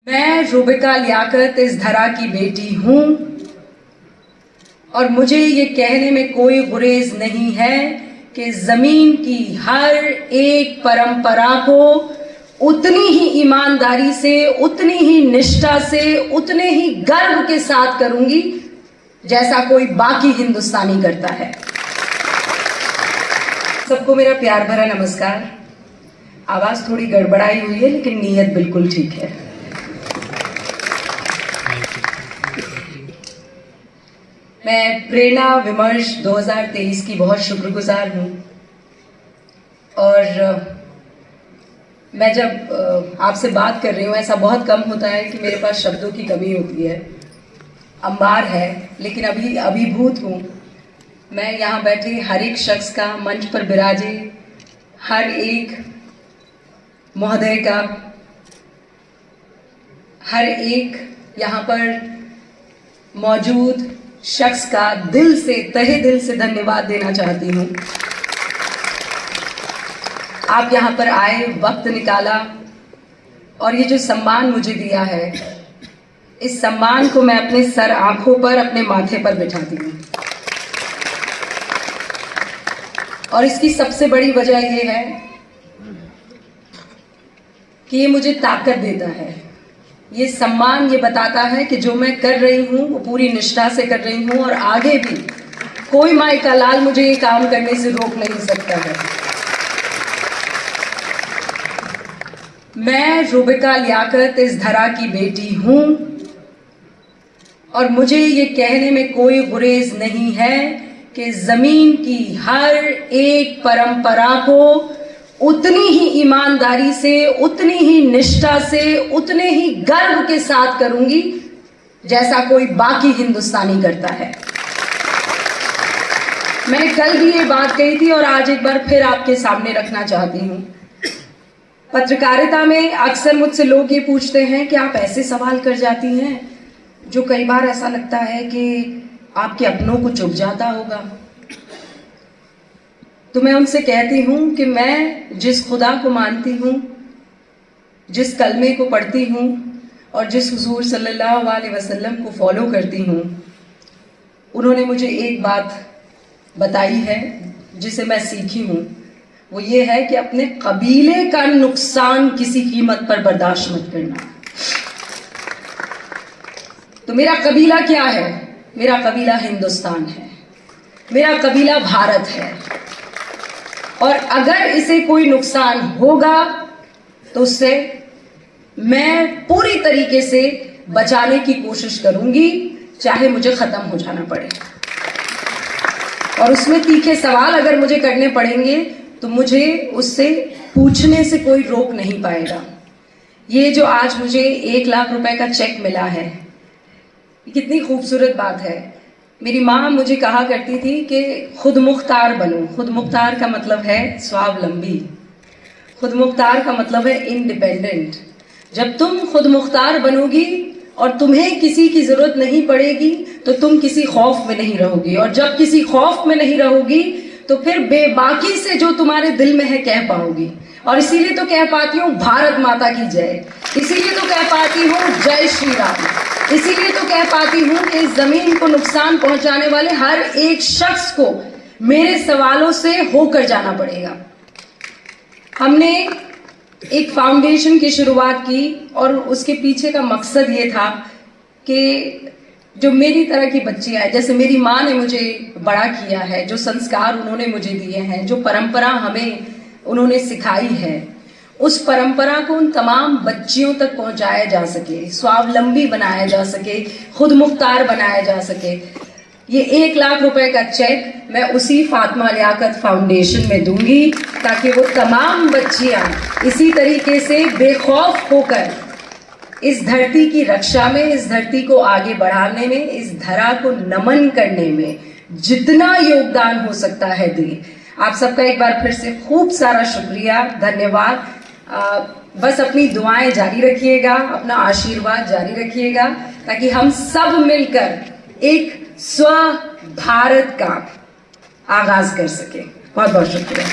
मैं रुबिका लियाकत इस धरा की बेटी हूं और मुझे ये कहने में कोई गुरेज नहीं है कि जमीन की हर एक परंपरा को उतनी ही ईमानदारी से, उतनी ही निष्ठा से, उतने ही गर्व के साथ करूंगी जैसा कोई बाकी हिंदुस्तानी करता है। सबको मेरा प्यार भरा नमस्कार। आवाज थोड़ी गड़बड़ाई हुई है लेकिन नीयत बिल्कुल ठीक है। मैं प्रेरणा विमर्श 2023 की बहुत शुक्रगुजार हूं और मैं जब आपसे बात कर रही हूं ऐसा बहुत कम होता है कि मेरे पास शब्दों की कमी होती है। अंबार है लेकिन अभी अभिभूत हूं। मैं यहाँ बैठे हर एक शख्स का, मंच पर विराजे हर एक महोदय का, हर एक यहाँ पर मौजूद शख्स का दिल से, तहे दिल से धन्यवाद देना चाहती हूँ। आप यहाँ पर आए, वक्त निकाला और ये जो सम्मान मुझे दिया है, इस सम्मान को मैं अपने सर आंखों पर, अपने माथे पर बिठाती हूँ। और इसकी सबसे बड़ी वजह यह है कि ये मुझे ताकत देता है। ये सम्मान ये बताता है कि जो मैं कर रही हूँ वो पूरी निष्ठा से कर रही हूँ और आगे भी कोई माई का लाल मुझे ये काम करने से रोक नहीं सकता है। मैं रुबिका लियाकत इस धरा की बेटी हूँ और मुझे ये कहने में कोई गुरेज नहीं है कि जमीन की हर एक परंपरा को उतनी ही ईमानदारी से, उतनी ही निष्ठा से, उतने ही गर्व के साथ करूंगी जैसा कोई बाकी हिंदुस्तानी करता है। मैंने कल भी ये बात कही थी और आज एक बार फिर आपके सामने रखना चाहती हूँ। पत्रकारिता में अक्सर मुझसे लोग ये पूछते हैं कि आप ऐसे सवाल कर जाती हैं जो कई बार ऐसा लगता है कि आपके अपनों को चुभ जाता होगा। तो मैं उनसे कहती हूं कि मैं जिस खुदा को मानती हूं, जिस कलमे को पढ़ती हूं और जिस हुजूर सल्लल्लाहु अलैहि वसल्लम को फॉलो करती हूं, उन्होंने मुझे एक बात बताई है जिसे मैं सीखी हूं। वो ये है कि अपने कबीले का नुकसान किसी कीमत पर बर्दाश्त मत करना। तो मेरा कबीला क्या है? मेरा कबीला हिंदुस्तान है, मेरा कबीला भारत है और अगर इसे कोई नुकसान होगा तो उससे मैं पूरी तरीके से बचाने की कोशिश करूंगी, चाहे मुझे खत्म हो जाना पड़े। और उसमें तीखे सवाल अगर मुझे करने पड़ेंगे तो मुझे उससे पूछने से कोई रोक नहीं पाएगा। ये जो आज मुझे 1 लाख रुपए का चेक मिला है, कितनी खूबसूरत बात है। मेरी माँ मुझे कहा करती थी कि खुद मुख्तार बनो। खुद मुख्तार का मतलब है स्वावलंबी, खुद मुख्तार का मतलब है इंडिपेंडेंट। जब तुम खुद मुख्तार बनोगी और तुम्हें किसी की जरूरत नहीं पड़ेगी तो तुम किसी खौफ में नहीं रहोगी, और जब किसी खौफ में नहीं रहोगी तो फिर बेबाकी से जो तुम्हारे दिल में है कह पाओगी। और इसीलिए तो कह पाती हूँ भारत माता की जय, इसीलिए तो कह पाती हूँ जय श्री राम, इसीलिए तो कह पाती हूं कि इस जमीन को नुकसान पहुंचाने वाले हर एक शख्स को मेरे सवालों से होकर जाना पड़ेगा। हमने एक फाउंडेशन की शुरुआत की और उसके पीछे का मकसद ये था कि जो मेरी तरह की बच्चियां हैं, जैसे मेरी माँ ने मुझे बड़ा किया है, जो संस्कार उन्होंने मुझे दिए हैं, जो परंपरा हमें उन्होंने सिखाई है, उस परंपरा को उन तमाम बच्चियों तक पहुंचाया जा सके, स्वावलंबी बनाया जा सके, खुद मुख्तार बनाया जा सके। ये 1 लाख रुपए का चेक मैं उसी फातिमा लियाकत फाउंडेशन में दूंगी ताकि वो तमाम बच्चियां इसी तरीके से बेखौफ होकर इस धरती की रक्षा में, इस धरती को आगे बढ़ाने में, इस धरा को नमन करने में जितना योगदान हो सकता है दे। आप सबका एक बार फिर से खूब सारा शुक्रिया, धन्यवाद। बस अपनी दुआएं जारी रखिएगा, अपना आशीर्वाद जारी रखिएगा ताकि हम सब मिलकर एक स्व भारत का आगाज कर सके। बहुत बहुत शुक्रिया।